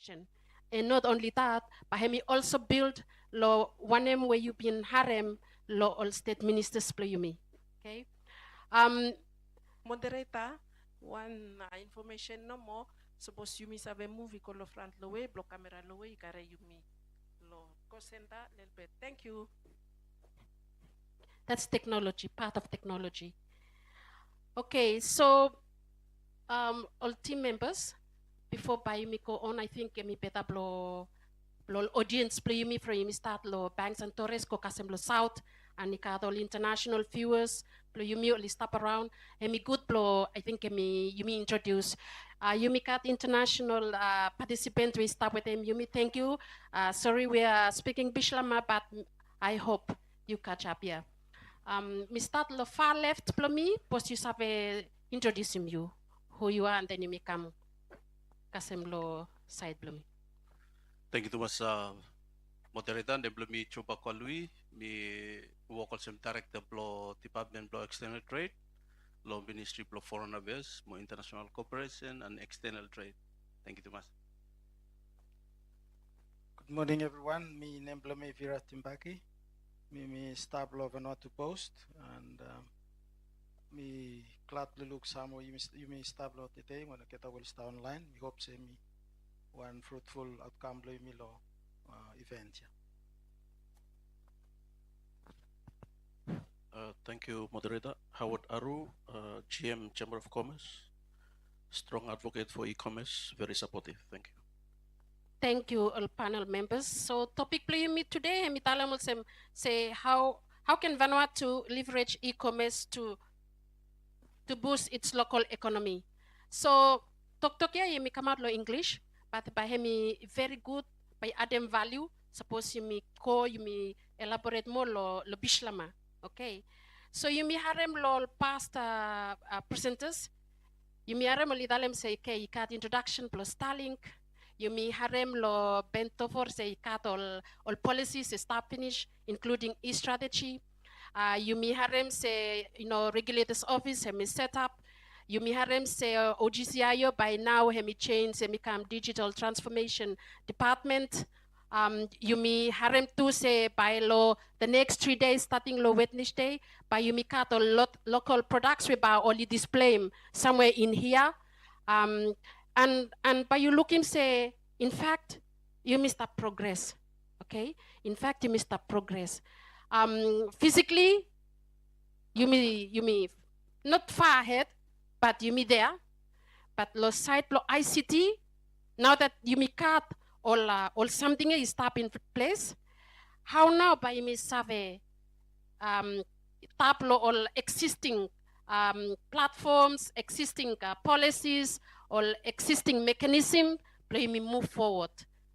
question. And not only that, but he also build lo one where you been harem lo all state ministers play you me. Okay. Um, Moderator, one information no more. Suppose you miss have a movie called front low way, block camera low way, kare you me. Lo go center little bit. Thank you. that's technology, part of technology. Okay, so all team members, before Bayumi go on, I think me better blow audience play me from me start lo Banks and Torres ko kasem lo South and all international viewers play you only stop around and me good blow I think me you me introduce Yumi cat international participant we start with him Yumi thank you sorry we are speaking Bishlama but I hope you catch up here me start lo far left plo me post you sabe introduce him you who you are and then you me come kasem lo side plo me. Thank you Thomas moderator and belum mi coba kalui mi local sem director blo department blo external trade lo ministry blo foreign affairs mo international cooperation and external trade. Thank you Thomas. Good morning everyone. Mi name blo me Vira Timbaki. Mi staff blo Vanuatu post and mi glad to look samo you staff blo today when kita will start online. We hope say mi one fruitful outcome lo mi lo event. Thank you moderator Howard Aru GM Chamber of Commerce, strong advocate for e-commerce, very supportive. Thank you. Thank you, all panel members. So topic play me today, and Mitala will say how can Vanuatu leverage e-commerce to boost its local economy. So talk ya me come out lo English, but by hemi very good by adding value. Suppose you me elaborate more lo bishlama. Okay. So you me harem lo past presenters. You me harem li dalem say okay, kat introduction plus Starlink. You me harem lo bento for say kat all policies start finish, including e-strategy. You me harem say regulators office hemi set up. You me harem say OGCIO by now hemi change say become digital transformation department. You me harem to say by law the next 3 days starting law Wednesday by you me cut a lot local products we buy only display somewhere in here. And by you looking say in fact you missed up progress. Okay, in fact you missed up progress. Physically you me not far ahead but you me there but lo site lo ICT now that you me cut all something is tap in place. How now by me save tap lo all existing platforms, existing policies, or existing mechanism, play me move forward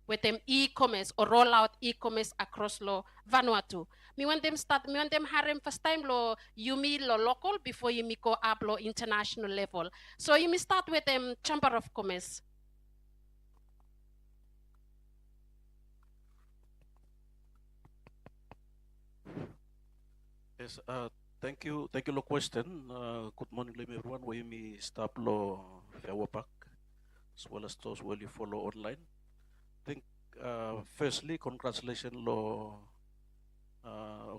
with them e-commerce or roll out e-commerce across lo Vanuatu. Me want them harem first time lo you me lo local before you me go up lo international level. So you me start with them Chamber of Commerce. Yes, thank you lo question. Good morning everyone. We me stop lo Fairwapak as well as those who you follow online. I think firstly congratulations lo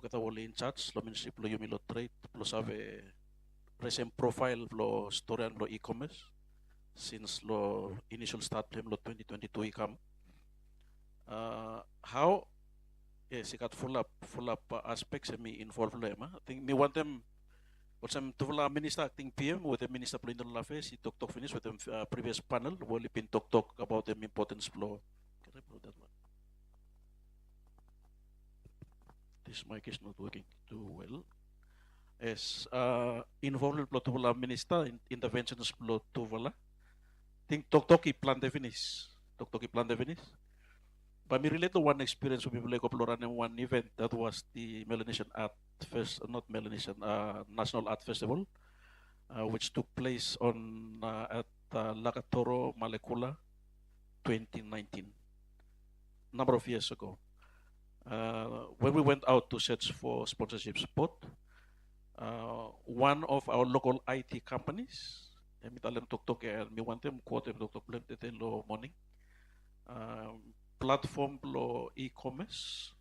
kita wali in charge lo ministry lo yumi lo trade plus have present profile lo story lo e-commerce since lo initial start plan lo 2022 ikam. How yes, I got full up aspects me involved lo I think me want them some to minister acting PM with the minister for internal affairs he talk finish with the previous panel wali been talk about the importance flow. Can I put that one? This mic is not working too well. Yes, involved plot to minister interventions plot to vala. Think talk plan the finish. Talk plan the finish. But me relate to one experience we like in one event that was the Melanesian Art Fest, not Melanesian National Art Festival, which took place on at Lakatoro, Malekula, 2019, number of years ago. When we went out to search for sponsorship support, one of our local IT companies, and me want them quote them morning. platform lo e-commerce,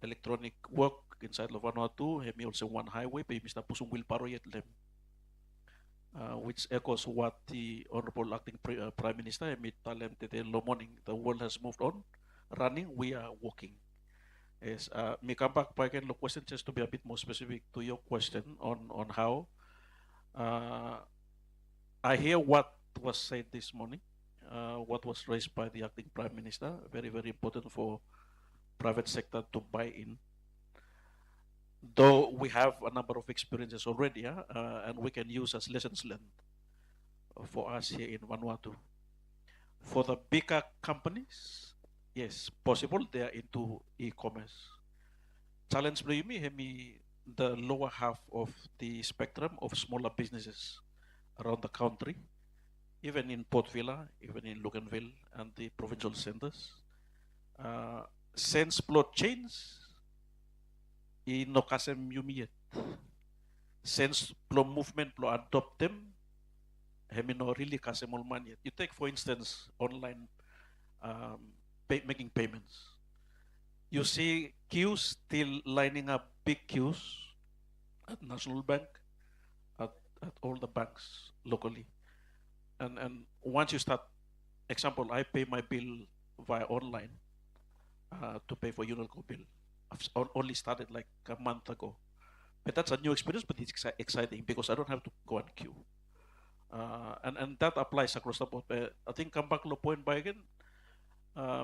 electronic work inside lo Vanuatu, hemi also one highway, pa mista pusong wilparo yet lem. Which echoes what the Honorable Acting Prime Minister hemi talem today lo morning. The world has moved on, running, we are walking. Yes, me come back again the question just to be a bit more specific to your question on how I hear what was said this morning, what was raised by the acting prime minister. Very very important for private sector to buy in. Though we have a number of experiences already, and we can use as lessons learned for us here in Vanuatu. For the bigger companies, yes, possible they are into e-commerce. Challenge me the lower half of the spectrum of smaller businesses around the country, even in Port Vila, even in Luganville and the provincial centers. Sense plot chains in no kasem yumiet. Sense plot movement plot adopt them. Hemi no really kasem yet. You take for instance online making payments. You see queues still lining up, big queues at National Bank, at, at all the banks locally. And once you start, example, I pay my bill via online to pay for Unalco bill. I've only started like a month ago. But that's a new experience, but it's exciting because I don't have to go and queue. And that applies across the board. I think come back to the point by again.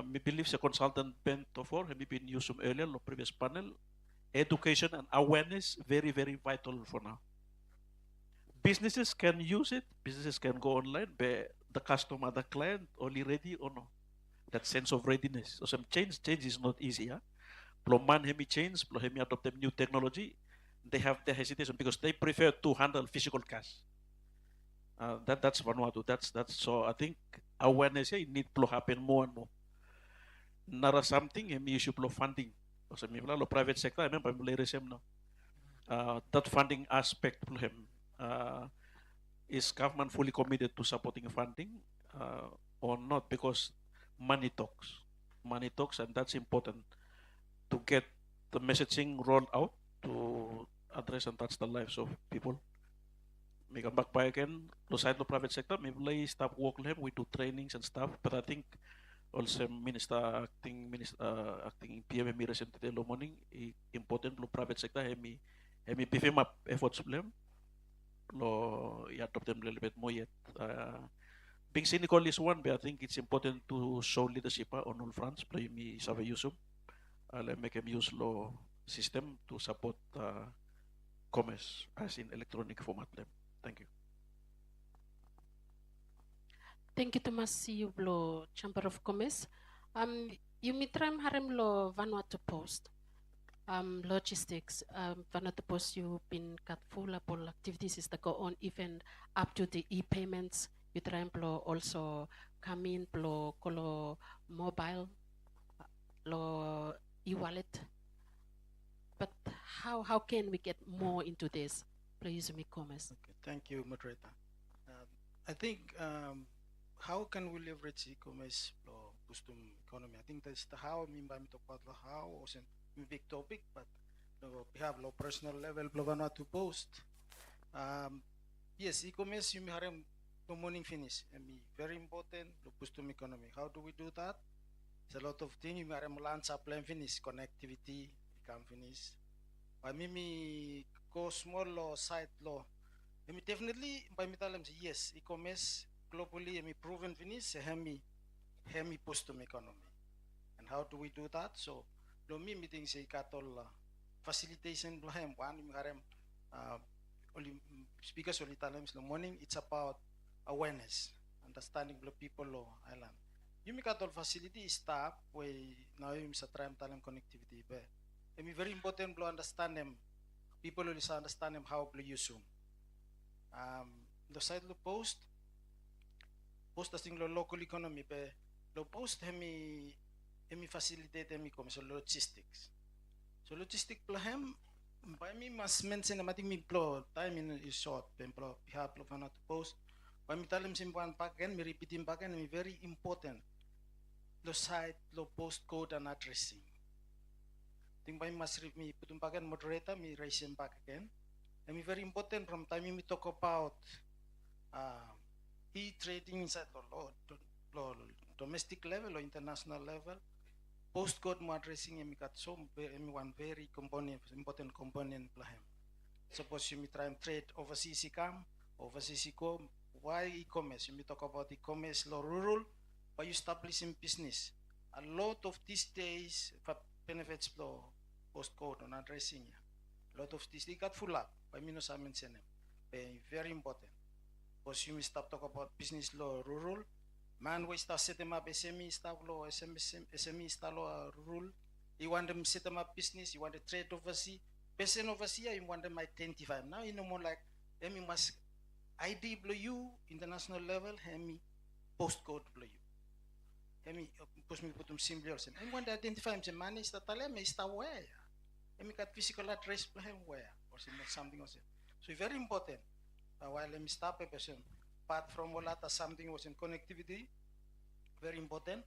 Me believe the consultant bent for have been used earlier, the previous panel. Education and awareness very very vital for now. Businesses can use it. Businesses can go online, but the customer, the client, only ready or no. That sense of readiness. So some change is not easy. Huh? Man hemi change, hemi adopt them new technology. They have the hesitation because they prefer to handle physical cash. That's Vanuatu. That's so. I think awareness here need to happen more and more. Nara something hemi issue funding. So mi lo private sector. I remember no. That funding aspect is government fully committed to supporting funding or not? Because money talks. Money talks, and that's important to get the messaging rolled out to address and touch the lives of people. Make a back by again, side the private sector, maybe staff work we do trainings and stuff, but I think also acting PM recently lo morning important lo private sector hemi beefing up efforts lo adopt them a little bit more yet. Being cynical is one, but I think it's important to show leadership on all fronts. Play me Save Yusuf. Make him use law system to support commerce as in electronic format. Thank you. Thank you, Thomas. You blow Chamber of Commerce. You mitram harem lo Vanuatu Post. Logistics. Vanuatu Post, you've been cut full up all activities is that go on even up to the e-payments. You try and also come in blow colo mobile lo e-wallet. But how can we get more into this? Please, me commerce. Okay, thank you, moderator. I think how can we leverage e-commerce for boosting economy? I think that's the how. I mean by me talk about the how wasn't a big topic, but we have low personal level Vanuatu Post. Yes, e-commerce you may have no morning finish. I mean very important to boost the economy. How do we do that? It's a lot of things. You may have land supply finish, connectivity become finish. By me go small law site law. I mean definitely by me tell them yes, e-commerce globally I mean proven finish hemi boost the economy. And how do we do that? So lo me meeting say katol facilitation blahem one you have only speakers only times in the morning it's about awareness, understanding the people lo island. You make all facility staff way now you sa try talent connectivity but I mean very important to understand them. People will understand them how to use Zoom. The side lo post as lo local economy but lo post hemi facilitate hemi come so logistics. So logistic plahem by me must mention na mating mi plo time in is short pen plo pihap lo Vanuatu Post. By me tell him simpan paken mi repeating paken mi very important. lo site lo postcode and addressing. Ting by mas mi putumpakan moderator mi raise him back again. And me very important from time we talk about uh, e-trading inside lo domestic level or international level. Postcode mo addressing mi kat so mi one very component important component plahem. Suppose you try and trade overseas overseas why e-commerce? You talk about e-commerce law rural by establishing business. A lot of these days for benefits law postcode on addressing ya. A lot of these they got full up by me no mention them. Very important. Because you stop talk about business law rural. Man we start set them up SME style law SME style law rural. You want them set them up business, you want to trade overseas. Person overseas you want them identify. Now you know more like I must ID blow you international level hemi postcode blow you. Hemi pus mi putum simply or I want to identify him man is the tale me is the where. Hemi got physical address blow him where or something else. So very important. While let me stop a person. Apart from all that something was in connectivity, very important.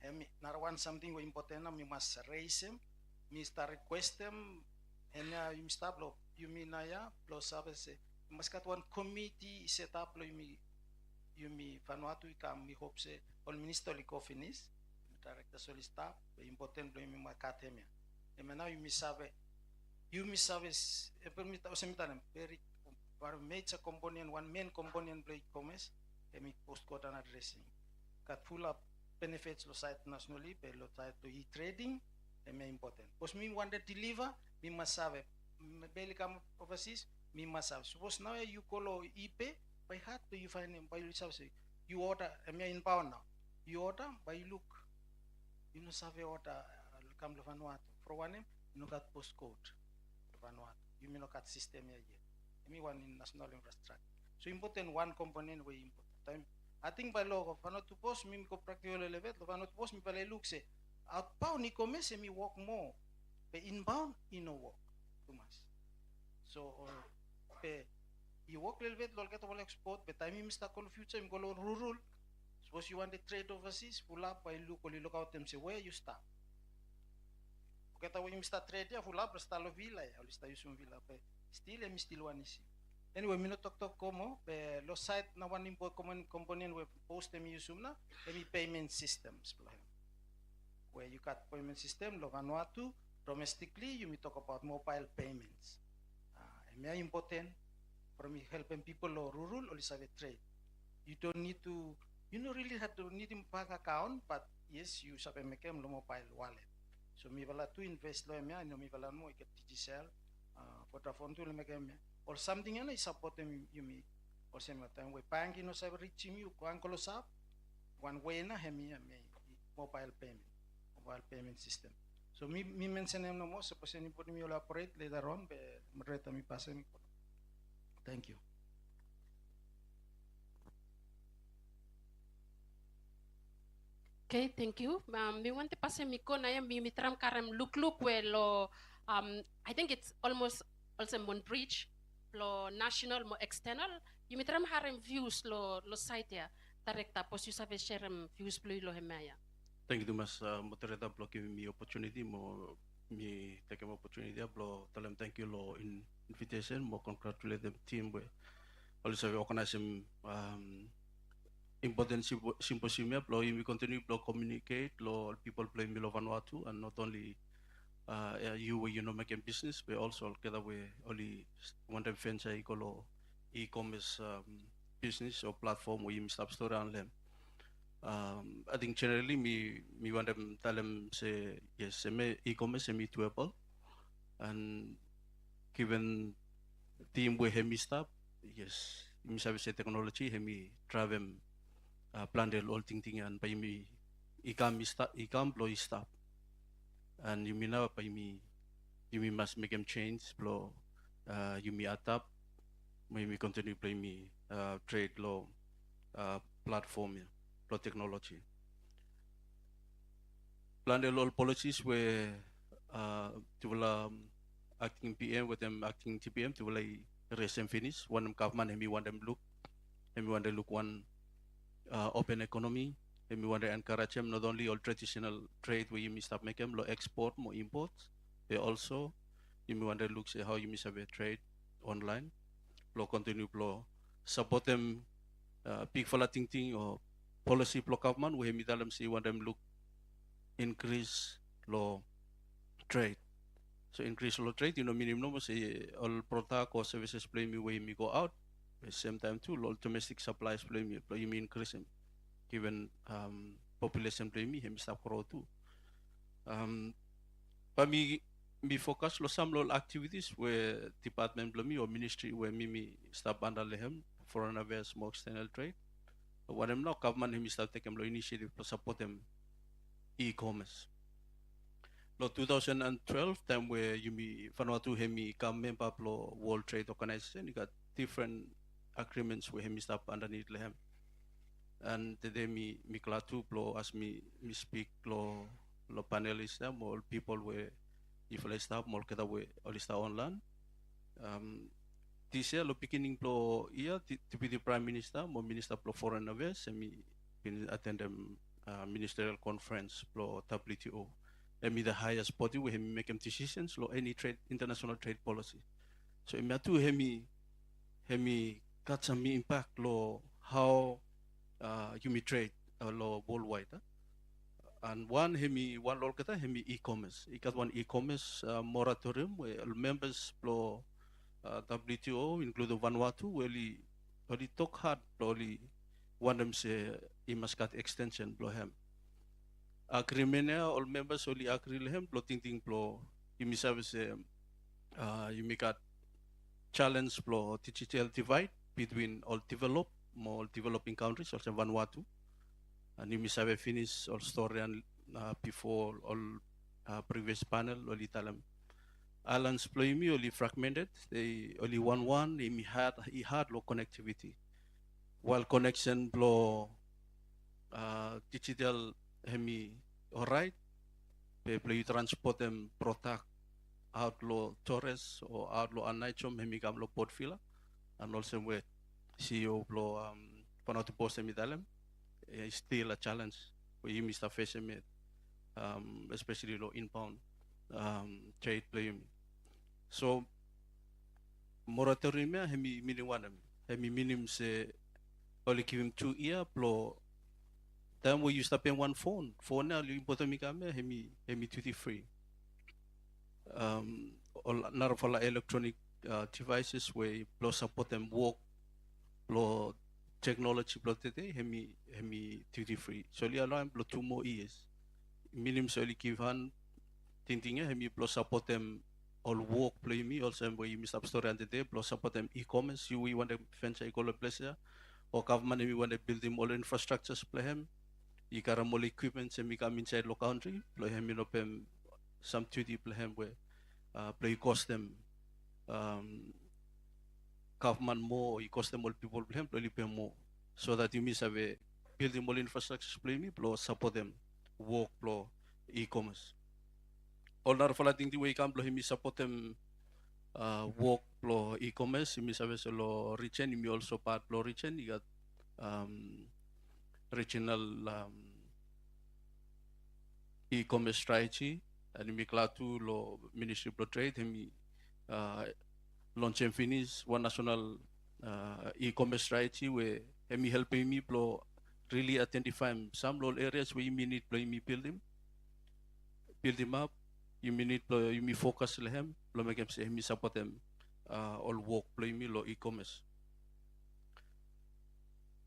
Hemi narwan something was important we must raise him. Me start request him and you start blow you mean ya plus service mas kat one committee set up lo yumi Vanuatu ikam mi hope se all minister liko finish director soli staff important lo yumi makatemia e now yumi service e permita o semitanem very major component one main component lo e-commerce e mi postcode and addressing kat full up benefits lo site nationally pe lo site lo e-trading e me important pos mi want to deliver mi masabe beli kam overseas mi masab. Suppose now you call IP, by heart do you find him by yourself say you order inbound now. You order by look. You know save order come to Vanuatu. For one name, you know got postcode to Vanuatu. You may not got system here yet. Me one in national infrastructure. So important one component way important. Time I think by law of Vanuatu post me ko practical level Vanuatu post me pala look say outbound ni commerce me work more. But inbound you know work too much. So you work a little bit, look at all export, but time you must call future, you go rural. Suppose you want to trade overseas, pull up by look out them say where you start. Okay, when you start trade, ya full up, start villa, ya, start using villa, but still one issue. Anyway, me no talk como, but lo site na one important component we post them use na, payment systems, where you got payment system, lo Vanuatu, domestically, you may talk about mobile payments. Very important for me helping people or rural or have trade. You don't need to, you don't really have to need a bank account, but yes, you have make a mobile wallet. So me vala to invest lo emya, no me vala mo ikat digital, for the phone to make or something and I support them you me or same time we bank no sabe reach you kuan ko sap one way na hemi mobile payment system. So me mention them no more. Suppose any put me will operate later on. But moderate me pass me. Thank you. Okay, thank you. Mi want to pass mi ko na yan mi mitram karam look lo I think it's almost also mon bridge lo national mo external. You mitram haram views lo site ya. Directa pos you save share views lo hemaya. Thank you, Mas moderator, for giving me opportunity. Me take an opportunity. Blo, tell them thank you lo invitation. Mo congratulate them team. We also organize some important symposium. Blo, we continue blo communicate. Lo people play Milo Vanuatu, and not only you know making business, but also together we only want to venture e-commerce business or platform where you stop store and them. I think generally me want them tell them say yes, e-commerce semi doable, and given team we hemi stop yes, me sabi say technology hemi drive plan the all thing and by me ikam blow stop, and you mean now by me you must make them change blow you me adapt, me continue play me trade law platform law technology. Plan the law policies where to acting PM with them acting TPM to raise and finish. One government and we want them look one open economy And we want to encourage them not only all traditional trade where you may start making lo export more imports, but also you may want to look at how you may have a trade online, lo continue lo support them big fala ting or policy block government where me dalam si want them look increase lo trade. So increase lo trade, minimum say all product or services play me where me go out. At the same time too, all domestic supplies play me increase them. Given population play me, him stop grow too. But me focus lo some lo activities where department play me or ministry where me stop under lehem foreign affairs more external trade. What I'm now government him start taking lo initiative to support them e-commerce. Lo 2012 time where you me Vanuatu hemi come member lo World Trade Organization, you got different agreements where hemi stop underneath lehem. And today me klatu lo as me speak lo panelists them all people where if I stop more kita we all start online. This year lo beginning lo year to be the Prime Minister, more Minister lo Foreign Affairs, and me attend them ministerial conference lo WTO. And me the highest body where hemi make decisions lo any trade international trade policy. So me too hemi got some impact lo how you may trade lo worldwide. And one law kata hemi e-commerce. Ikat one e-commerce moratorium where members lo WTO include Vanuatu where talk hard lo one them say imaskat extension lo hem. Agreement all members only agree lehem lo ting lo imi service you make a challenge lo digital divide between all more developing countries also Vanuatu. And you must have finished all story and before all previous panel only talam. Islands ploymi only fragmented. They only one he had low connectivity. While connection blow digital hemi alright. They play transport them product out lo Torres or out lo Anaichom hemi gam lo Port Vila and also with CEO blow Vanuatu post hemi talam. Is still a challenge for you, Mr. Fisherman, especially low inbound trade play. So moratorium hemi miniwanam hemi minim se only give him 2 years plo time where you stop paying one phone now you important mi kame hemi duty free all not for electronic devices where plo support them work plo technology blood today hemi duty free so li alarm blood 2 more years minimum so li give han tintinga hemi blood support them all work play me also where you miss up store and today blood support them e-commerce you we want to venture equal place or government we want to build them all infrastructures play him you got more equipment and come inside local country play him you know some duty play him where play cost them government more, it cost them all people play pay more. So that you miss have a building more infrastructure play me, plus support them, work, plus e-commerce. All that for thing the way come, plus support them work, plus e-commerce, you miss have a lo region, you also part plus region, you got regional e-commerce strategy, and you make to lo Ministry of Trade, him launch and finish one national e-commerce strategy where me helping me blow really identify some local areas where you need me build them up. You need you me focus lehem blow make them say me support them all work play me lo e-commerce.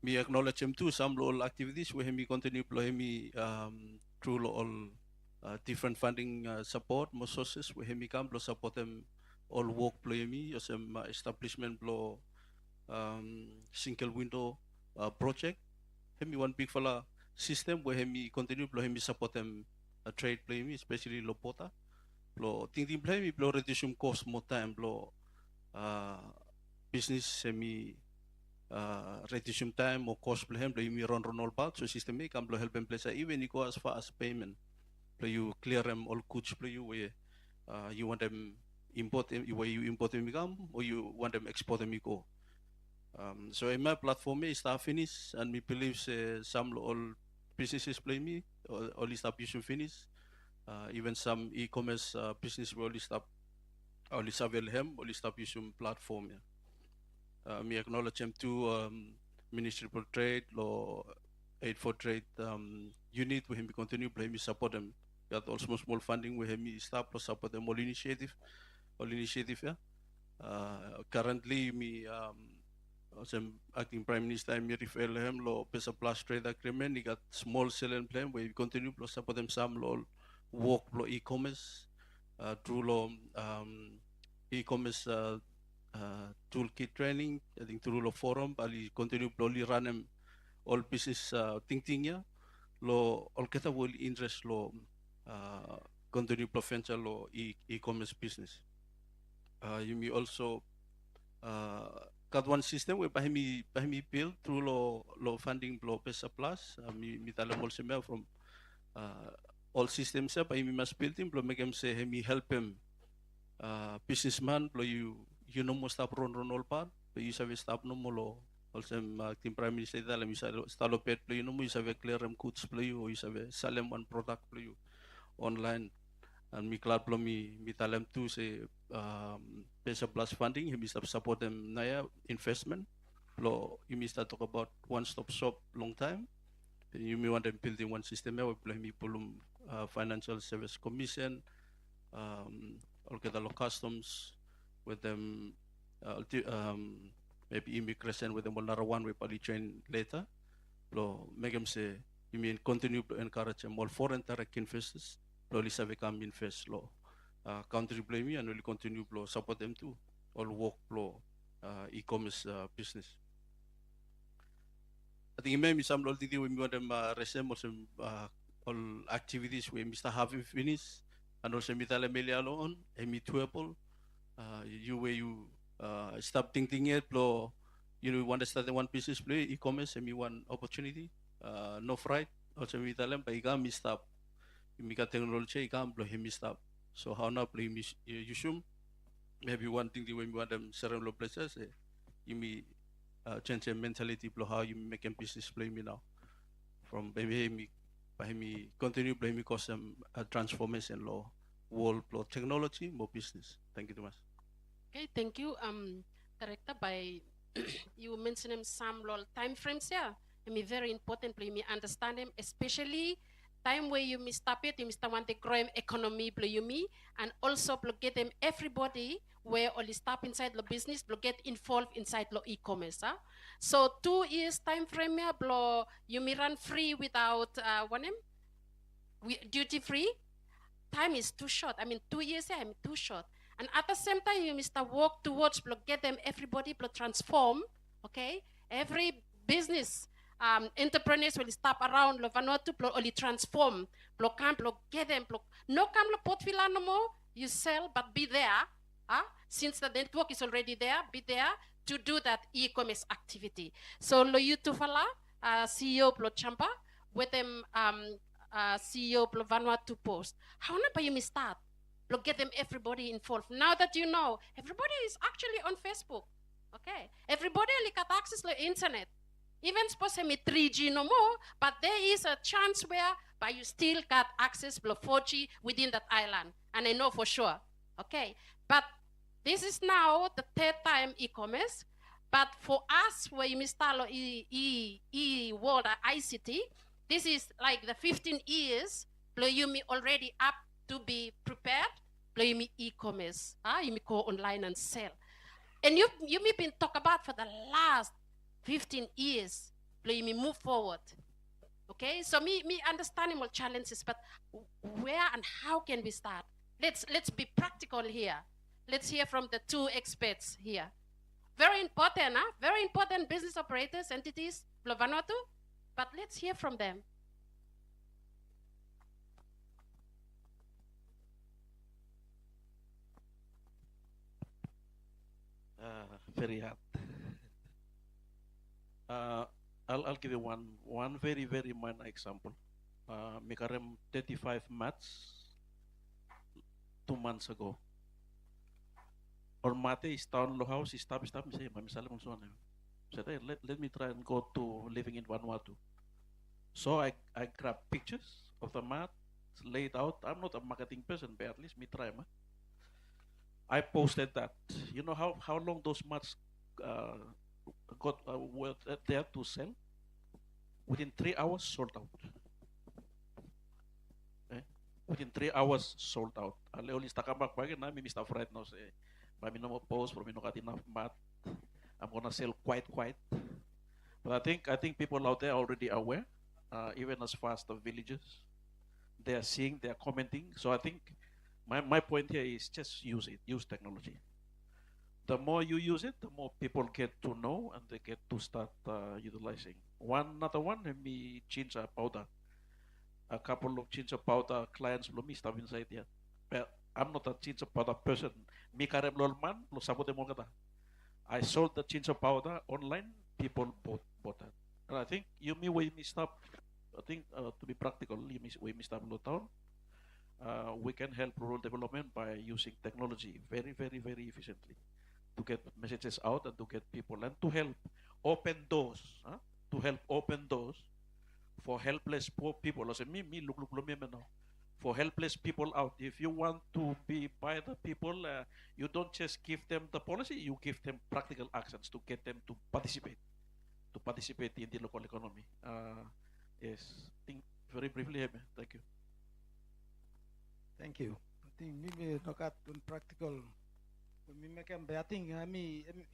Me acknowledge them too some local activities where me continue blow me through all different funding support more sources where me come blow support them all work play me as establishment blow single window project. Hemi one big fella system where hemi continue blow hemi support them trade play me especially lopota blow ting play me blow reduce cost more time blow business hemi reduce time or cost play him blow me run all back so system me can blow help them place even you go as far as payment play you clear them all goods play you where you want them import them where you import them come or you want them export them go. So in my platform is start finish and me believe some all businesses play me, only stop using finish. Even some e-commerce business will only stop only stop using platform. Yeah. Me acknowledge them to Ministry for Trade, Law Aid for Trade unit where we continue play me support them. Got also small funding where me stop to support them all initiative. Yeah. Currently me as acting Prime Minister, me refer him lo pesa plus trade agreement. He got small cell and plan where we continue to support them some lo work lo e-commerce through lo e-commerce toolkit training. I think through lo forum, ali continue to run them all business thinking ya lo all kita will interest lo continue to lo e-commerce business. You may also got one system where bahimi build through lo funding lo pesa plus mi talam also from all systems ya bahimi mas building lo make him say hemi help him businessman lo you know mo stop run all part but you save stop no mo lo also team prime minister talam isa stalo pet lo you know mo you save clear them goods lo you save salem one product lo you online and mi club lo mi talam tu say pesa plus funding he start support them naya investment lo you start talk about one stop shop long time you may want them building one system we play mi pulum financial service commission all get lo customs with them maybe immigration with them another one we probably train later lo make them say you mean continue to encourage them all foreign direct investors lo lisa become invest lo country play me and will continue to support them too all work flow e-commerce business. I think maybe some of the we want them resume some all activities we Mr. Having finished and also Mitala Melialo on Emi Tuapol you where you stop thinking it blow you know want to start one business play e-commerce and me one opportunity no fright also Mitala but you stop you got technology you can't blow him stop so how now play you should maybe one thing when you want them several places you may change your mentality blow how you make a business play me now from maybe me by me continue play me cause some transformation law world blow technology more business. Thank you too much. Okay, thank you. Director, by you mentioned some time frames here. I mean, very important. Me understand them, especially time where you stop it, you want to grow economy, you me, and also get them everybody where only stop inside the business, get involved inside the e-commerce. So 2 years time frame here, you may run free without one duty free. Time is too short. I mean, 2 years I'm too short. And at the same time, you must work towards get them everybody transform. Okay, every business entrepreneurs will stop around Vanuatu only transform. Get them. No come pot no more. You sell, but be there. Since the network is already there, be there to do that e-commerce activity. So lo you to fala CEO plo champa with them CEO plo Vanuatu post. How na pa you start? Get them everybody involved. Now that you know, everybody is actually on Facebook. Okay, everybody got access to internet. Even suppose me 3G no more, but there is a chance where but you still got access to 4G within that island. And I know for sure. Okay, but this is now the third time e-commerce. But for us, where you install world ICT, this is like the 15 years. You me already up to be prepared. You me e-commerce. You me go online and sell. And you me been talk about for the last 15 years. You me move forward. Okay, so me understanding more challenges, but where and how can we start? Let's be practical here. Let's hear from the two experts here. Very important, very important business operators, entities, Vanuatu, but let's hear from them. Very hard. I'll give you one very minor example. Mikarem 35 March 2 months ago. Or mate is town lo house is stop me say mami salam on so let me try and go to living in Vanuatu. So I grab pictures of the mat, laid out. I'm not a marketing person, but at least me try, man. I posted that. You know how long those mats uh, were there to sell? Within 3 hours, sold out. Eh? Within 3 hours, sold out. I only stuck back back and I'm Mr. Fred now say, but me no more post for me no got enough mat. I'm gonna sell quite. But I think people out there are already aware, even as far as the villages, they are seeing, they are commenting. So I think my point here is just use it, use technology. The more you use it, the more people get to know and they get to start utilizing. Another one, let me change a powder. A couple of change of powder clients lo me stop inside here. But I'm not a change of powder person. Me karem lol man, lo sabote mo kata. I sold the change of powder online. People bought that. And I think you me way me stop. I think to be practical, you way me stop low town. We can help rural development by using technology very efficiently to get messages out and to get people and to help open doors, huh? To help open doors for helpless poor people. I say look me now. For helpless people out, if you want to be by the people, you don't just give them the policy, you give them practical actions to get them to participate in the local economy. Yes, think very briefly, thank you. Thank you. I think maybe look at on practical. Me make I think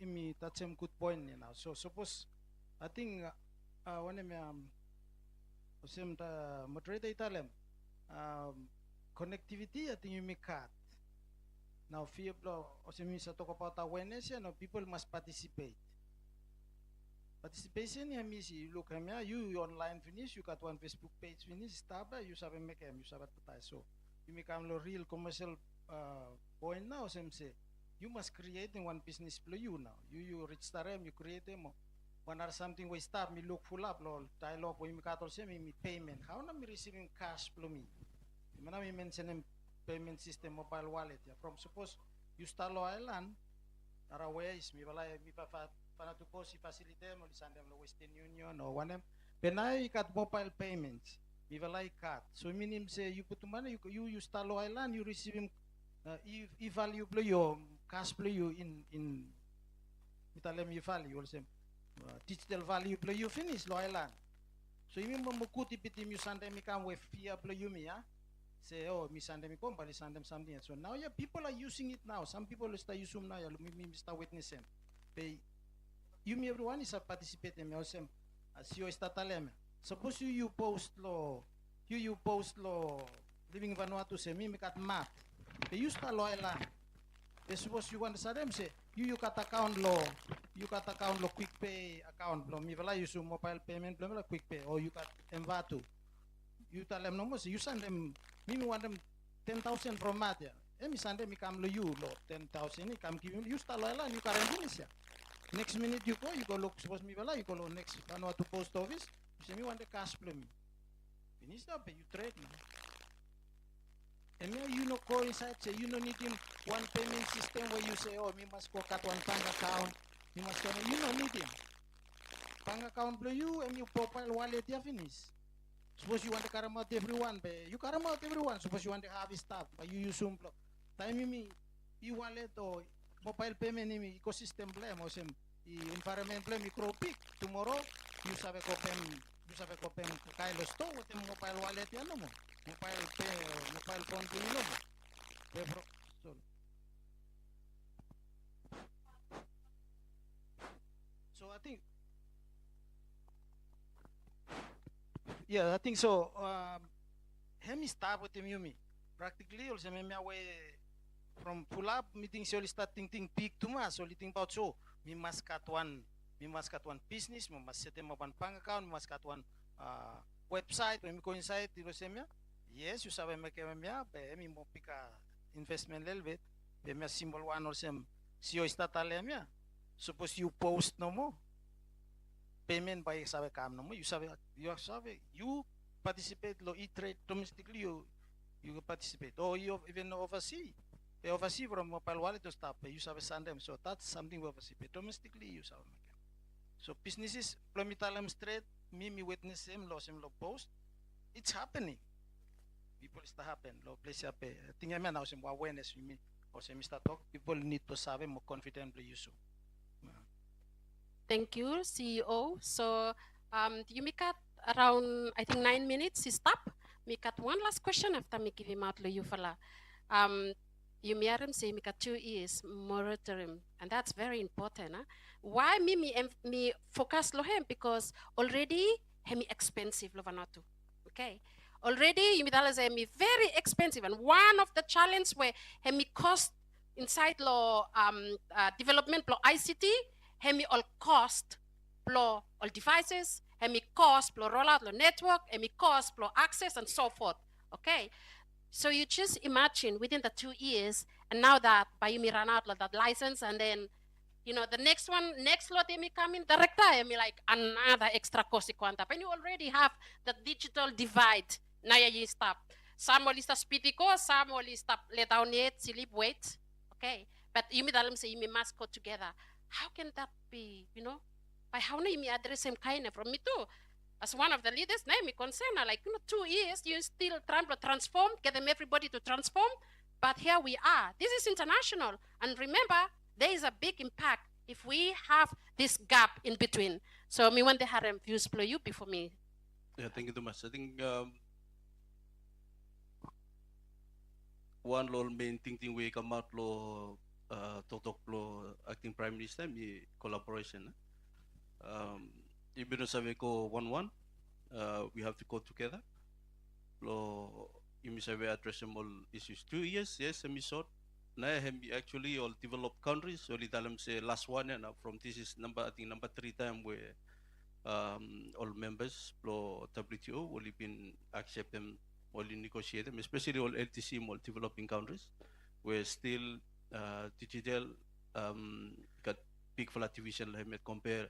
me that's some good point you know. So suppose I think when me same the moderator italem connectivity I think you make cut. Now fear blow or me talk about awareness you know people must participate. Participation ya me see look you online finish you got one Facebook page finish start you sabe make you sabe advertise so you become a real commercial point now same say you must create in one business for you now you reach them you create them when are something we start me look full up lol dialogue we got also me payment how na me receiving cash flow me mana me mention them payment system mobile wallet ya from suppose you start lo island ara ways mi wala mi pa para to post si facility mo lisan dem lo Western Union or one them penai kat mobile payments mi wala cut so minim say you put money you start lo island you receiving value play your cash play you in mitalem you value or same digital value play you finish lo island so you mo mukuti pitim you sande mi kam we fia play you me say oh mi sande mi company sande something so now yeah people are using it now some people start using now mi start witnessing they you me everyone is a participate me also as you start talem suppose you post lo you post lo living Vanuatu say me kat map they use ta lo island they suppose you want to them say you got account lo quick pay account lo mi vala use mobile payment lo quick pay or you got Vanuatu you tell them no more you send them me want them 10,000 from Matia mi send them come lo you lo 10,000 ni come give you start lo island you can finish ya next minute you go look suppose me vala you go lo next Vanuatu post office you say me want the cash flow me finish that pay you trade me. And now you know coincide say you don't need him one payment system where you say oh me must go cut one bank account you must go you don't need him bank account blow you and you profile wallet ya finish suppose you want to carry out everyone but you carry out everyone suppose you want to have stuff but you use some time me wallet or mobile payment me ecosystem blame or some environment blame micro peak tomorrow you sabe kopen kailo store with mobile wallet ya no mo mobile phone ko no mo so I think yeah I think so hemi start with him yumi practically also me away from pull up meeting so starting thing peak to mas so think about so me must cut one business mo must set them up one bank account must cut one website when me go inside you know yes you sabe me kemia be mi mo pika investment little bit be me symbol one or some sio statalemia suppose you post no more payment by sabe kam no more you participate lo e-trade domestically you participate or you even oversee from mobile wallet to stop you sabe send them so that's something we oversee domestically you sabe so businesses plamitalem straight me witness him lo post. It's happening. People start happen. Lo place happen. I think I mean sim awareness with me. Or sim Mr. Talk. People need to serve more confidently use. Thank you, CEO. So you make it around, I think, 9 minutes. He stop. Make it one last question after me give him out lo you fala. Um, you may say make it 2 years moratorium, and that's very important. Huh? Why me focus lo him because already hemi expensive lo Vanuatu. Okay. Already you say me very expensive, and one of the challenge where hemi cost inside law development law ICT hemi all cost plo all devices, hemi cost plo rollout lo network, hemi cost plo access and so forth. Okay. So you just imagine within the 2 years, and now that by you run out of that license, and then the next lot may come in director, I mean like another extra cost quanta. And you already have the digital divide. Now you stop. Some will stop speedy cost, some will stop let down yet, sleep wait. Okay. But you may say you must go together. How can that be? By how you may address him kind of from me too. As one of the leaders, now me concern like 2 years, you still trying to transform, get them everybody to transform. But here we are. This is international. And remember, there is a big impact if we have this gap in between. So me want the harem views play you before me. Yeah, thank you too much. I think one law main thing we come out law talk law acting prime minister mi collaboration. Even though we go 1-1, we have to go together. Law you address all issues. 2 years, yes, semi short. Now actually all developed countries. Only tell them say last one and from this is I think number 3 time where all members pro WTO will been accept them, only negotiate them, especially all LTC, all developing countries, where still digital got big fluctuation like compare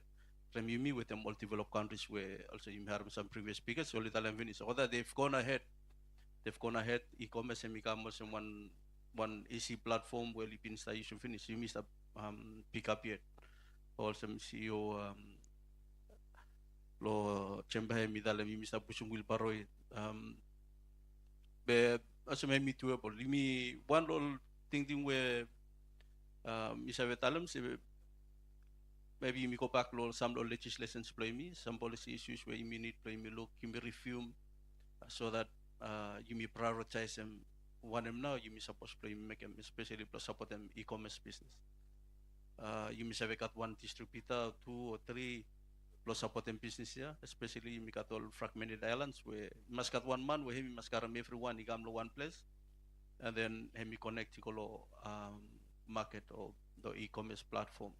Remimi with them all developed countries where also you have some previous speakers, so little and finish. Other they've gone ahead. They've gone ahead. E-commerce and e-commerce and one easy platform where you can start you should finish. You missed a pick up yet. Also CEO lo chemba mi dala mi misa pusung wil paroi be asome mi tuwe pol mi one all thing where misa betalam se maybe mi go back lo some lo legislations play me some policy issues where you need play me look you me review so that you me prioritize them one them now you me suppose play make them especially plus support them e-commerce business you me have got one distributor 2 or 3 plus support them business here, especially we got all fragmented islands where we must got one man where he must got everyone he come to one place, and then he connect to market or the e-commerce platform,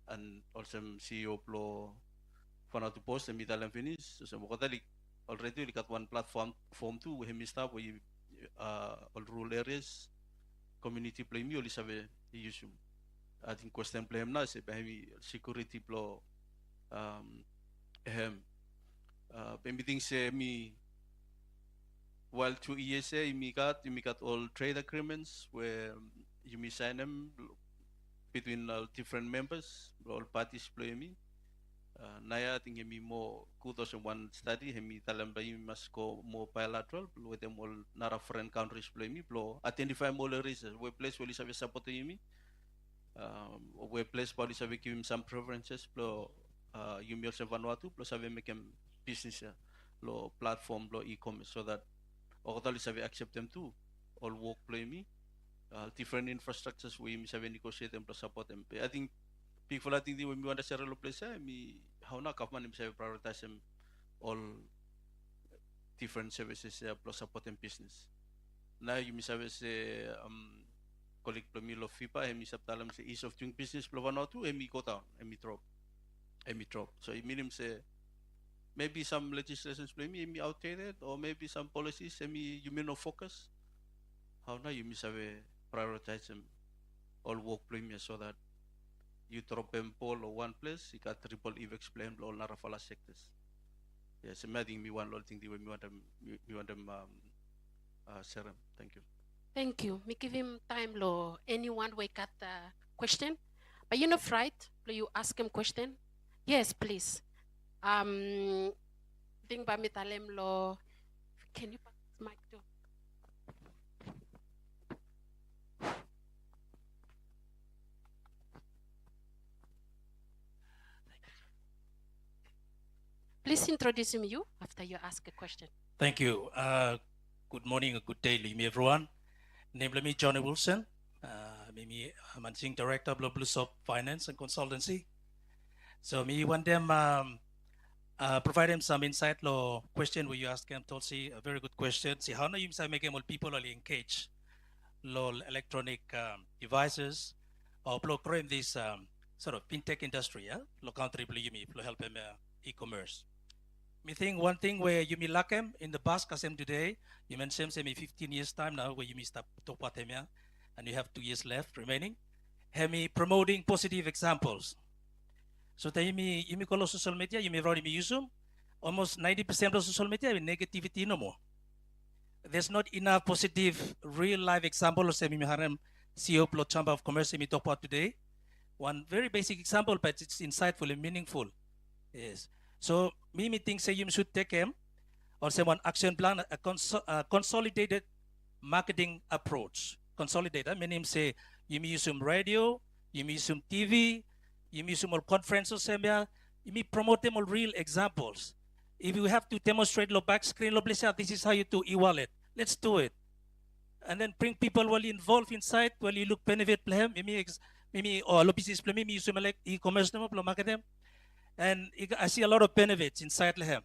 and also CEO plo Vanuatu post and Mithalan finish. So already we got one platform form too where he start where all rural areas community play me only have issue. I think question play him now say security plo meeting say me while 2 years me got all trade agreements where you me sign them between different members all parties play me naya I think me more kudos in one study me talam ba must go more bilateral with them all not a friend countries play me blow identify more reasons where place will have support me where place body have give him some preferences blow you also Vanuatu plus have make them business lo platform lo e-commerce so that all have accept them too all work play me different infrastructures we have negotiate them plus support them I think people I think when we want to share lo place me how na government have prioritize them all different services plus support them business now you have say colleague play me lo FIPA and misap talam say ease of doing business plo Vanuatu and me go down and me drop so it means say maybe some legislations play me outdated or maybe some policies you may not focus. How now you miss have prioritize them all work play me so that you drop them all or one place you got triple if explain all narafala sectors. Yes, imagine me one thing we want them serum. Thank you. Thank you. Me give him time lo anyone wake up the question. But you know right? You ask him question. Yes, please. Ding ba mitalem lo. Can you pass this mic too? Please introduce him you after you ask a question. Thank you. Good morning or good day, Limi, everyone. Name me Johnny Wilson. Me managing director of Bluesop Finance and Consultancy. So me want them provide them some insight lo question where you ask them Tulsi a very good question. See how na yung sa make all people are engaged lo electronic devices or blow create this sort of fintech industry, yeah? Lo country yumi lo help them e-commerce. Me think one thing where you may lack him in the past, cause today, you mentioned me 15 years time now where you may stop to Patemia and you have 2 years left remaining. Have me promoting positive examples. So you may call social media, you may already use them. Almost 90% of social media with negativity no more. There's not enough positive real life example of Semi Miharem CEO Plot Chamber of Commerce we talk about today. One very basic example, but it's insightful and meaningful. Yes. So me think say you should take him or say one action plan, a consolidated marketing approach. Consolidated, meaning say you may use some radio, you may use some TV, you may use some conferences, you may promote them all real examples. If you have to demonstrate lo back screen, lo please, this is how you do e-wallet. Let's do it. And then bring people while involved inside, while you look benefit them, maybe or lo business maybe use some like e-commerce them, market them. And I see a lot of benefits inside Lehem.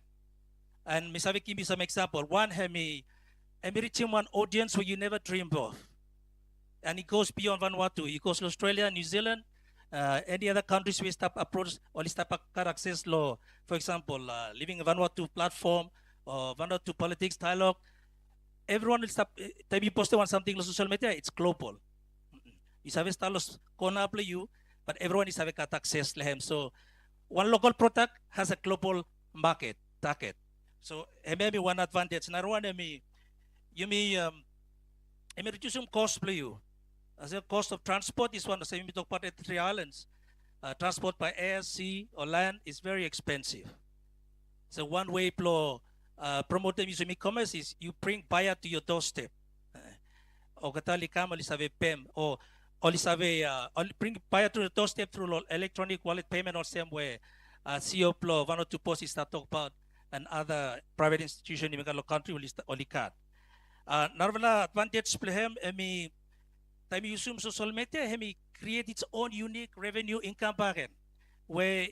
And Misavi give me some example. One, I'm reaching one audience where you never dreamed of. And it goes beyond Vanuatu. It goes to Australia, New Zealand, any other countries we start approach or start access law. For example, living a Vanuatu platform or Vanuatu politics dialogue. Everyone will start, time you post on something on social media, it's global. You have stalos kona you, but everyone is having access Lehem. So one local product has a global market target. So maybe one advantage. Now one you may reduce some cost for you. As a cost of transport is one of the same we talk about at 3 islands. Transport by air, sea, or land is very expensive. So one way to promote them using e-commerce is you bring buyer to your doorstep. O katali kama lisave PEM or lisave bring buyer to the doorstep through electronic wallet payment or same way. CEO Plo Vanuatu Post is that talk about and other private institution in the country will card. Narvala advantage plehem emi time you use social media hemi create its own unique revenue income packet where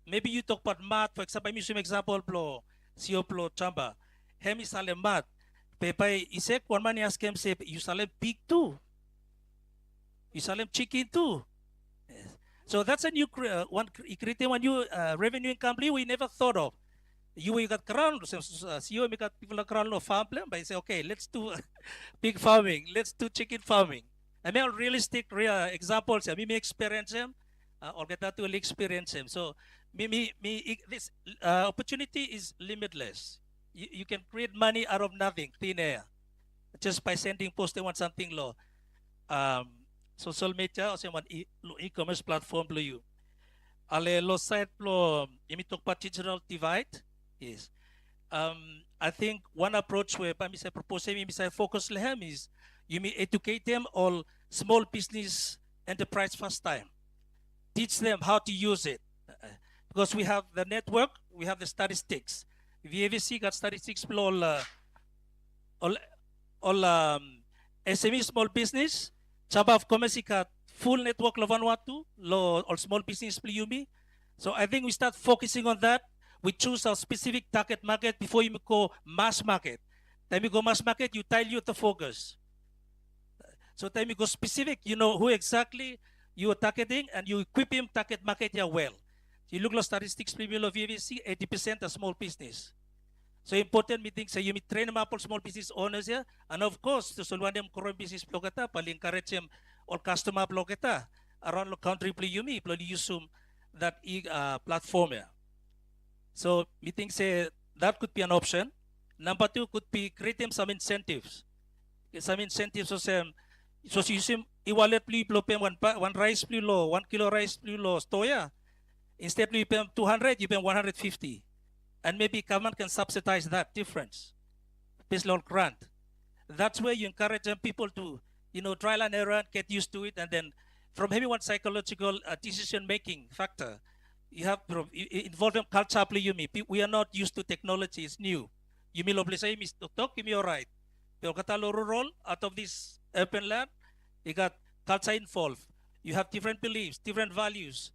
maybe you talk about math, for example, I'm using example Plo CEO Plo Chamba hemi sale math pepai isek one man ask him say you sale pig too. You sell them chicken too. Yes. So that's a new creating one new revenue income we never thought of. You got crown, CEO got people crown no farm plan, but say okay, let's do pig farming, let's do chicken farming. I mean realistic examples. I mean experience them, or get that to experience them. So this opportunity is limitless. You can create money out of nothing, thin air, just by sending posting on something low. Social media o one e-commerce platform lo you. Ale lo site lo yumi talk about digital divide is I think one approach where I say propose me say focus lehem is you may educate them all small business enterprise first time. Teach them how to use it. Because we have the network, we have the statistics. VAVC got statistics for all SME small business. Chamber of Commerce got full network lo Vanuatu, lo all small business pliyumi. So I think we start focusing on that. We choose our specific target market before you go mass market. Then you go mass market, you tell you the focus. So then you go specific, you know who exactly you are targeting and you equip him target market here well. You look at statistics premium of VVC, 80% are small business. So important meeting say you may train them up all small business owners here, and of course to solve them current business blogata, pali encourage them all customer blogata around the country play you me, play use that platform here. So meeting say that could be an option. Number two could be create them some incentives. Some incentives so say so you use e-wallet play one rice play low, 1 kilo rice play low stoya. Instead you pay 200, you pay 150. And maybe government can subsidize that difference based on grant. That's where you encourage people to, trial and error, get used to it, and then from having one psychological decision-making factor, you have involvement culture. We are not used to technology; it's new. You may lovely say, "Mr. Talk, you may alright." Pero kataloro role out of this urban land, you got culture involved. You have different beliefs, different values,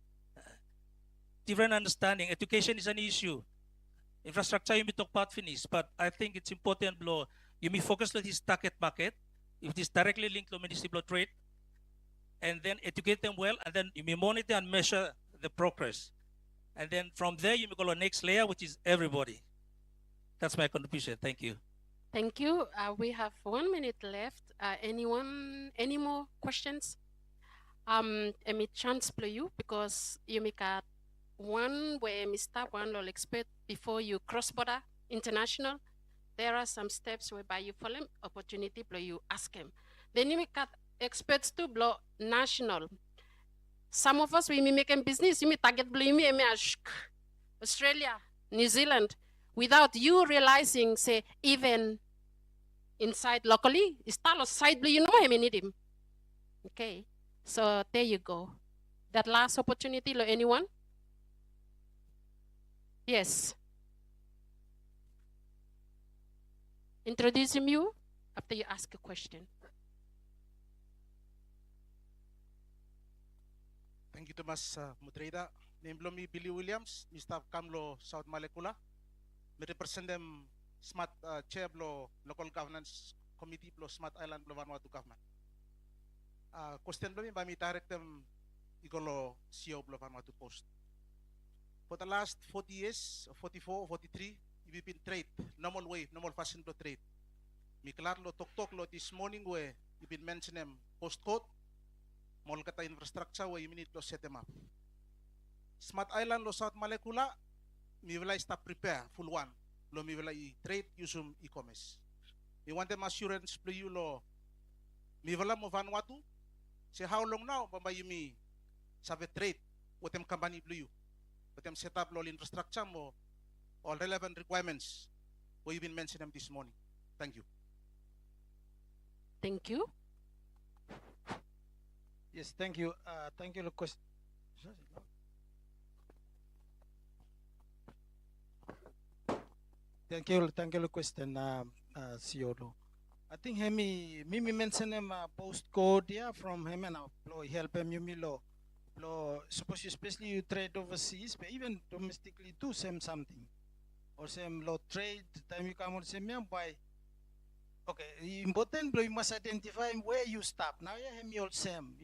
different understanding. Education is an issue. Infrastructure you may talk about finish, but I think it's important blow. You may focus on this target market, if it is directly linked to municipal trade, and then educate them well, and then you may monitor and measure the progress. And then from there, you may go to the next layer, which is everybody. That's my contribution. Thank you. Thank you. We have 1 minute left. Any more questions? Me chance play you because you make a one where me start one will expect before you cross border international. There are some steps whereby you follow opportunity blow you ask him. Then you make experts to blow national. Some of us we may make a business, you may target blow you may Australia, New Zealand, without you realizing, say, even inside locally, style side blow, you know I need him. Okay. So there you go. That last opportunity, anyone? Yes. Introducing you after you ask a question. Thank you, Thomas Mutreda. Name me Billy Williams, Mr. Kamlo South Malekula. Me represent them Smart Chair Blo Local Governance Committee Blo Smart Island Blo Vanuatu Government. Question blo mi ba mi direct them igolo CEO Blo Vanuatu Post. For the last 40 years, 44, 43, we've been trade, normal way, normal fashion blo trade. Mi klar lo tok lo this morning where you've been mentioning postcode, mall kata infrastructure where you need to set them up. Smart Island lo South Malekula, mi will start prepare full one. Lo mi will trade usum e-commerce. Mi want them assurance plo you lo mi will mo Vanuatu. Say how long now bamba you mi save trade with them company blue you. With them set up lo infrastructure mo all relevant requirements what you've been mentioning this morning. Thank you. Thank you. Yes, thank you. Thank you, Lucas. Thank you, Lucas, and Siolo. I think me mention him postcode from him and help him you suppose especially you trade overseas, but even domestically too same something. Or same low trade time you come on same by okay, important you must identify where you stop. Now you have me all same.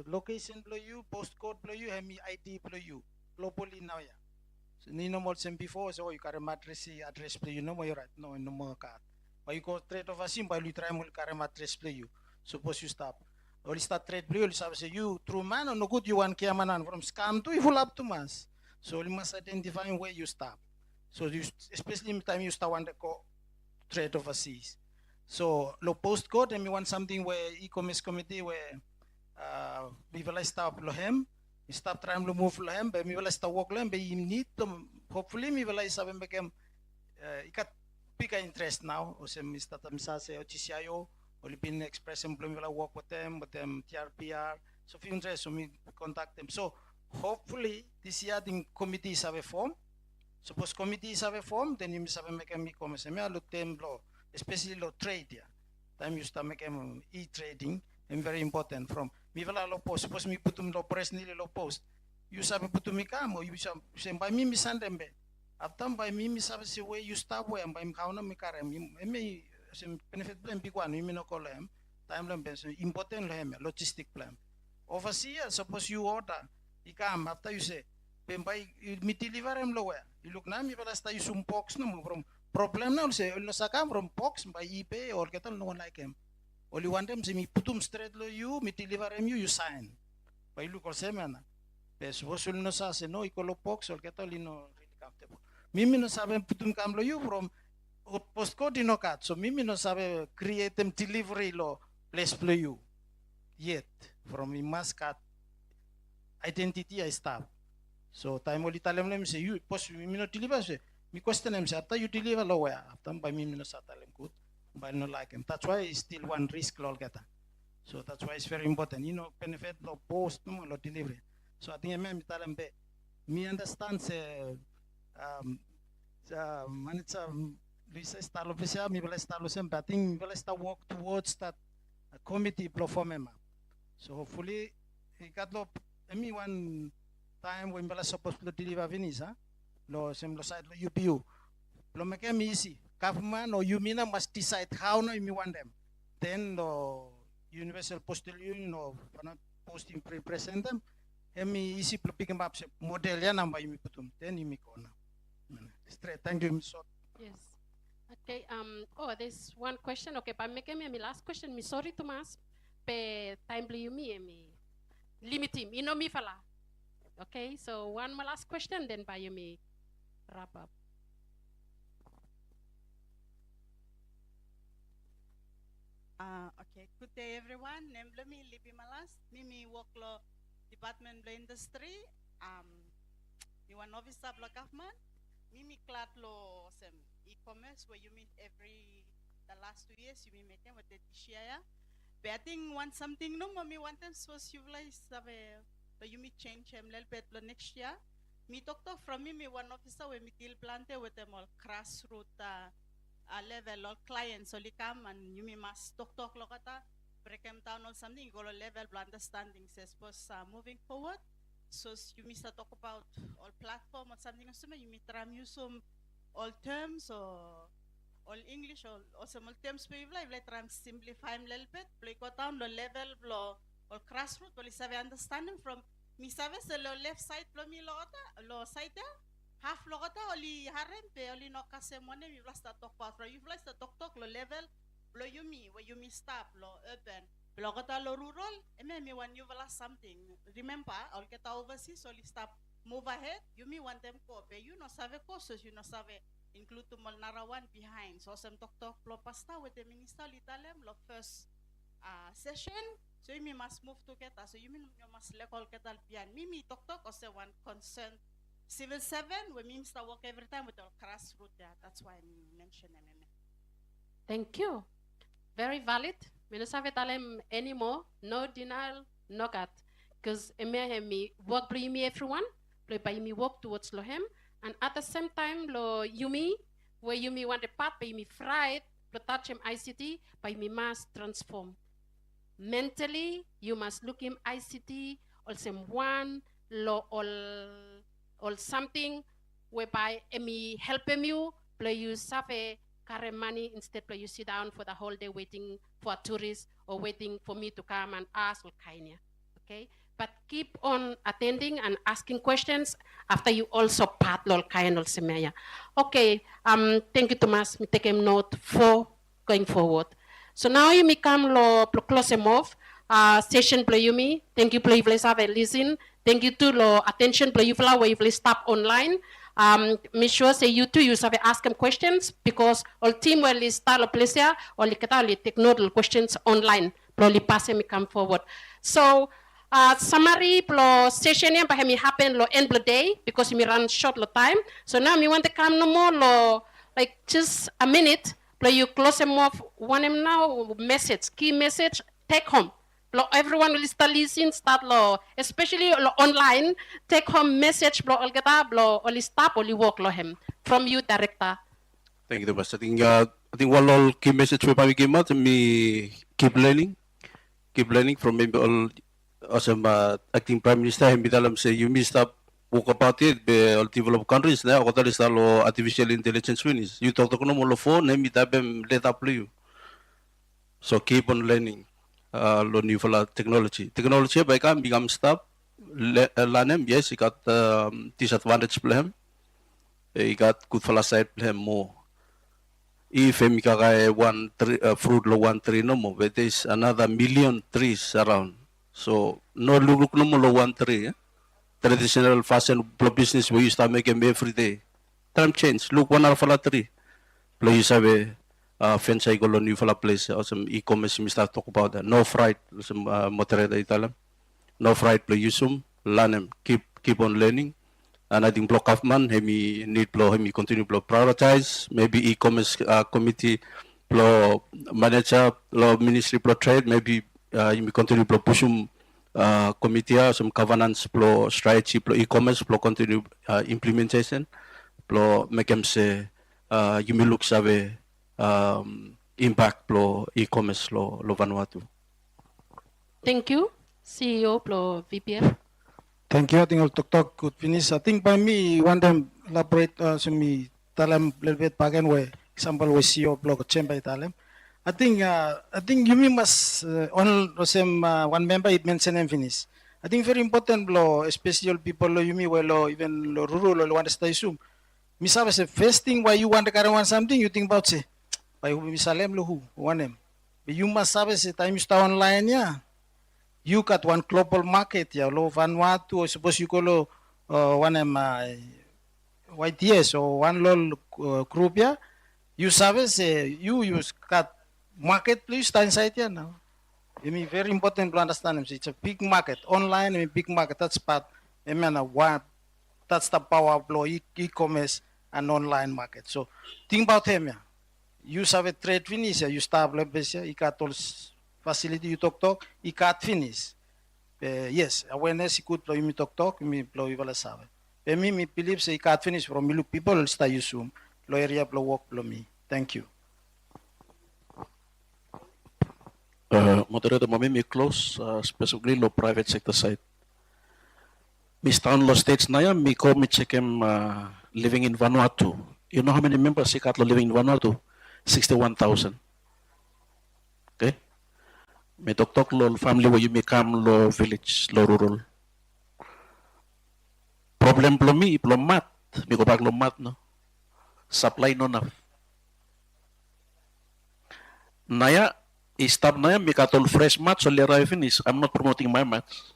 Location blow you, postcode blow you, have me ID blow you. Globally now yeah. So no more same before, so you got a address play you no more right, no more card. But you go trade overseas by you try more carry address play you. Suppose you stop. Or start trade play you say you true man or no good you want kiamanan from scam to full up to mass. So you must identify where you stop. So you especially in time you start want to go trade overseas. So low postcode and we want something where e-commerce committee where we will stop lohem. We stop trying to move lohem, but we will start work lohem, but you need to hopefully we will start become ikat bigger interest now. Or some Mr. Tamsase or TCIO or been express employee will work with them TRPR. So if you interest, so we contact them. So hopefully this year the committees have a form. Suppose committees have a form, then you must have make a e-commerce. I look them law, especially law trade. Yeah, time you start making e-trading, and very important from. Me will allow post. Suppose me put them law press nearly law post. You sabi put me come or you say by me send them be. After by me sabi say where you stop where and by me kauna me carry me some benefit plan big one. You me no call them time plan important logistic plan. Overseas suppose you order. You come after you say. By mi deliver em lower. You look now mi pala stay some box no from problem now say no saka from box by eBay or get no one like him. Only one them say mi putum straight lo you mi deliver em you sign. By look or semana. Bes was no sa say no ikolo box or get no really comfortable. Mimi no sabe putum kam lo you from postcode no cut. So mimi no sabe create them delivery lo place lo you yet from mi must cut identity I stop. So time oli talem lem say you pos mi no deliver say mi question him say after you deliver low where after by me no satalem good by no like him. That's why it's still one risk lol gata. So that's why it's very important. You know benefit lo post no lo delivery. So I think me talem be me understand say man it's Lisa stalo pesa mi bela stalo sem but I think mi bela start work towards that committee platform. So hopefully he got lo me one time when bela supposed to deliver Venisa, lo sem lo side lo UPU. Lo make me easy. Government or UMINA must decide how no you want them. Then the Universal Postal Union or posting present them. Emi easy to pick them up model ya namba yumi putum. Then yumi kona. Straight. Thank you, Miss. Yes. Okay. Oh, there's one question. Okay, but make me last question. Me sorry Thomas. Pe time blue me limit him. You know me fala. Okay. So one more last question, then by you me wrap up. Okay, good day everyone. Nemble mi Lipi Malas. Mimi work lo Department of Industry. Mi one officer of government. Mimi clat lo sem e-commerce where you meet the last 2 years you meet making with the share. But I think want something no mommy want them so civilized but you meet change him little bit next year. Me talk from me one officer where me deal plante with them all grassroots level all clients only come and you must talk lokata break them down or something you go to level understanding says moving forward so you must talk about all platform or something or something you must use some all terms or all English or some terms for you like try simplify them a little bit play go down the level or grassroots but you understanding from me service the left side lo me lo side there half logata oli harem pe oli no kase mone mi vlasta tok patra you vlasta tok lo level lo yumi where yumi stop lo urban logata lo rural me when you vla something remember all get overseas oli stop move ahead yumi want them ko pe you no save courses you no save include to mal narawan behind so some tok lo pasta with the minister litalem lo first session so you must move together so you must lekol ketal pian mimi tok or say one concern Civil 7, we mean to work every time with our grassroots there. That's why I mentioned them. Thank you. Very valid. We don't have talem anymore. No denial, no cut. Because me work by me everyone, play by me work towards lohem, and at the same time lo yumi, where yumi want the part by me fried, lo touch him ICT, by me must transform. Mentally, you must look him ICT, also one lo or something whereby me helping you, play you suffer carry money instead play you sit down for the whole day waiting for a tourist or waiting for me to come and ask or kind. Okay, but keep on attending and asking questions after you also part lol kind of semaya. Okay, thank you Thomas. Me take him note for going forward. So now you may come lo close him off. Session play you me. Thank you play you have a listen. Thank you to lo attention play you where you stop online. Make sure say you too you have ask them questions because all team will start lo place here or li kata li take note questions online. Pro li pass me come forward. So summary pro session yan me happen lo end the day because me run short lo time. So now me want to come no more lo like just a minute. Play you close them off one him now message key message take home. Lo everyone will start listening start lo especially lo online take home message lo algata lo only stop only work lo him from you director. Thank you, Thomas. I think one all key message we probably came out me keep learning from maybe all awesome acting prime minister him bitalam say you missed up book about it be all developed countries na ako tali sa lo artificial intelligence winis you talk to no mo lo phone him bitabem let up you so keep on learning lo new technology by kam become stop lanem yes he got disadvantage plan he got good for side plan more if him kaya one tree fruit lo one tree no more but there's another million trees around so no look no more lo one tree traditional fashion business we used to make them every day time change look one alpha tree please have a fence I go on new place or some e-commerce we start talk about that no fright some moderator italam no fright play use learn him, keep on learning. And I think block government hemi need blow hemi continue blow prioritize maybe e-commerce committee blow manager blow ministry blow trade maybe hemi continue blow pushum committee some governance blow strategy blow e-commerce blow continue implementation blow make them say hemi look save impact blow e-commerce lo Vanuatu. Thank you, CEO Plo VPF. Thank you. I think I'll talk good finish. I think by me, one time elaborate so me tell them a little bit back and way example we see your blog chamber tell them. I think you must on the same one member it mentioned and finish. I think very important lo especially people lo you well even lo rural lo want to stay zoom. Misabe say first thing why you want to carry on something you think about say by who misalem lo who one them. But you must have say time you start online yeah. You got one global market, yeah, lo Vanuatu, or suppose you go one YTS or one little group, yeah. You service, you use got marketplace inside here now. I mean, very important to understand. It's a big market, online, I mean, big market. That's part. I mean, that's the power of e-commerce and online market. So think about him, yeah. You have a trade finish, yeah. You start leverage, yeah. You got all facility you talk, you can't finish. Yes, awareness you could play me talk, me blow you will save. Me believe say you can't finish from me look people stay you zoom. Lo area blow work blow me. Thank you. Moderator, me close, specifically lo private sector side. Miss Town lo states na yan, me ko me check him living in Vanuatu. You know how many members he got living in Vanuatu? 61,000. Okay? May tok lo family where you may come lo village, lo rural. Problem plo mi, plo mat. Mi ko bag lo mat, no? Supply no enough. Naya, stop na yan, mi katol fresh mat, so lera finish. I'm not promoting my mats.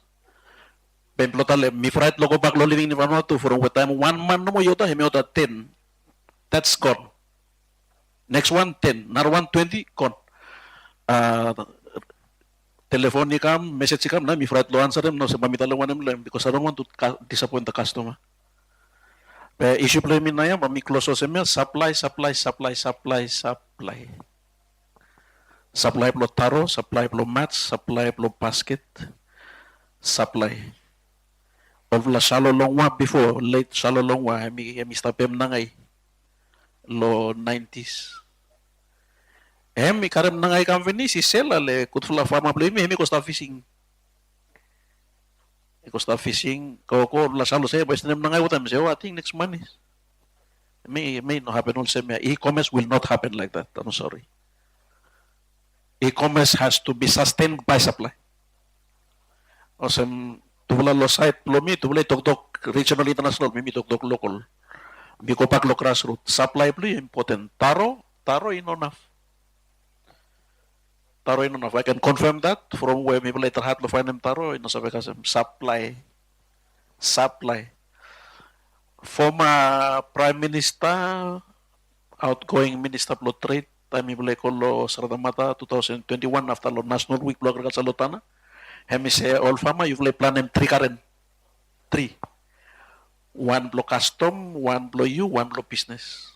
Pemplo tale, mi fright lo ko bag lo living in Vanuatu for a time, 1 month no mo yota, hemi yota 10. That's gone. Next one, 10. Another one, 20, gone. Telephone ni kam, message si kam na, mi fright lo answer them, no, sa pamitalawan them because I don't want to disappoint the customer. Issue play mi na yan, mi close sa mi, supply. Supply plo taro, supply plo mats, supply plo basket, supply. Of la shallow long wa before, late shallow long wa, mi stapem na ngay, lo 90s. Mi karem na ngay company si Sela le kutfula farma play mi ko start fishing. Ko start fishing ko la salo say best nem na ngay utam say I think next month. May not happen also me. E-commerce will not happen like that. I'm sorry. E-commerce has to be sustained by supply. Osem tubula lo site plo mi tubula tok regional international mi tok local. Mi ko pak lo grassroots supply plo important. Taro enough. Taro enough. I can confirm that from where maybe later had to find them taro ino sabi kasi supply. Former Prime Minister, outgoing Minister of Trade, time ibulay ko lo Saradamata 2021 after lo National Week lo agriculture sa Lotana. Hemi say all farmer you play plan them 3 karen. 3. 1 blow custom, 1 blow you, 1 blow business.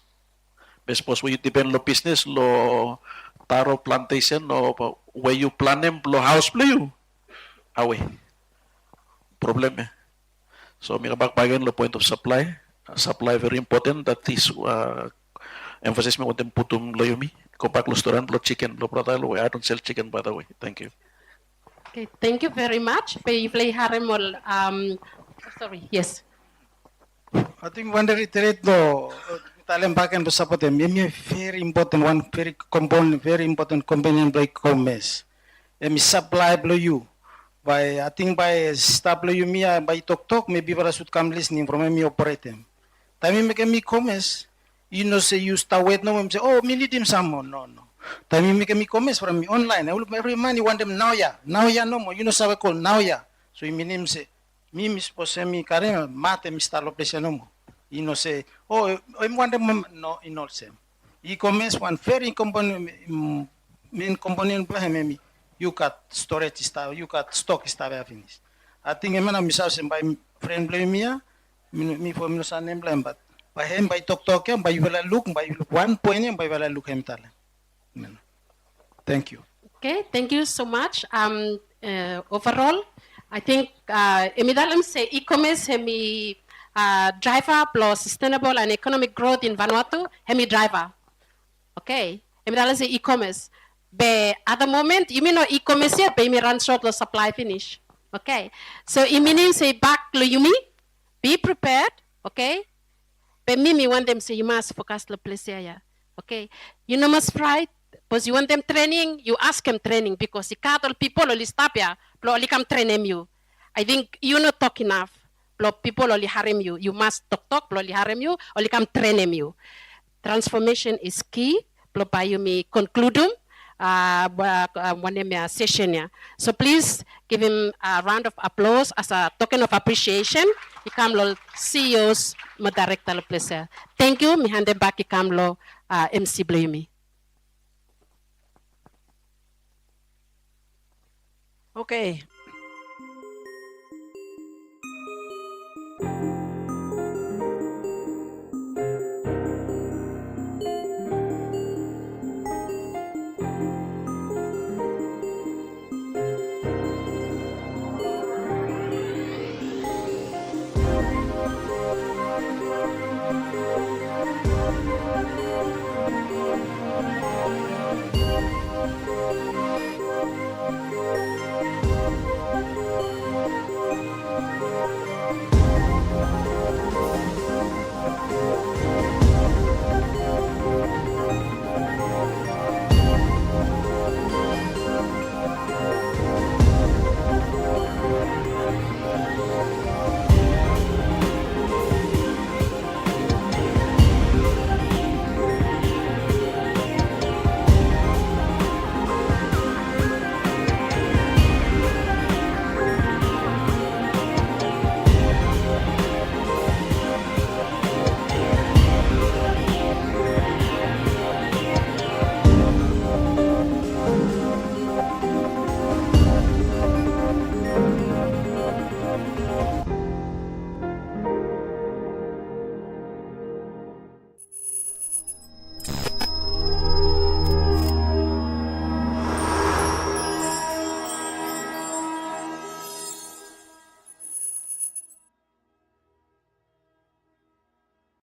Suppose where you depend lo business lo taro plantation or where you plan them blow house blow you away. Problem eh. So may kabagbagan lo point of supply. Supply very important. That is emphasis me kontem putum lo yumi. Kompak lo restaurant lo chicken lo pratalo. I don't sell chicken by the way. Thank you. Okay, thank you very much. Play Haremol. Sorry, yes. I think one reiterate no Italian back and support them. Very important one, very important component like commerce. Supply blow you. By I think by stable you me by talk maybe para should come listening from me operate them. Time make me commerce, you know say you start wait no say oh me need him someone no. Time make me commerce from me online. I will every money want them now ya no more. You know sabe call now ya. So you mean say me suppose me kare mate me start operation no more. You know say oh I want them no in all same. E-commerce one very component main component play me. You got storage stuff, you got stock stuff finish. I think emana misal by friend blame me for me sa name blame but by him by talk by you will look by one point by will look him tal. Thank you. Okay, thank you so much. Overall, I think emidalam say e-commerce hemi driver plus sustainable and economic growth in Vanuatu hemi driver. Okay, emidalam say e-commerce. But at the moment, you mean no e-commerce yet, but you run short the supply finish. Okay, so it means say back lo yumi, be prepared. Okay, but me want them say you must focus the place here. Okay, you know must right. Because you want them training, you ask them training because the cattle people only stop ya, only come train you. I think you not talk enough. People only harm you. You must talk, only harm you, only come train you. Transformation is key. By you me conclude one session. Yeah. So please give him a round of applause as a token of appreciation. Ikamlo CEOs, my director, please. Thank you. Me hand it back. Ikamlo MC Blumi. Okay.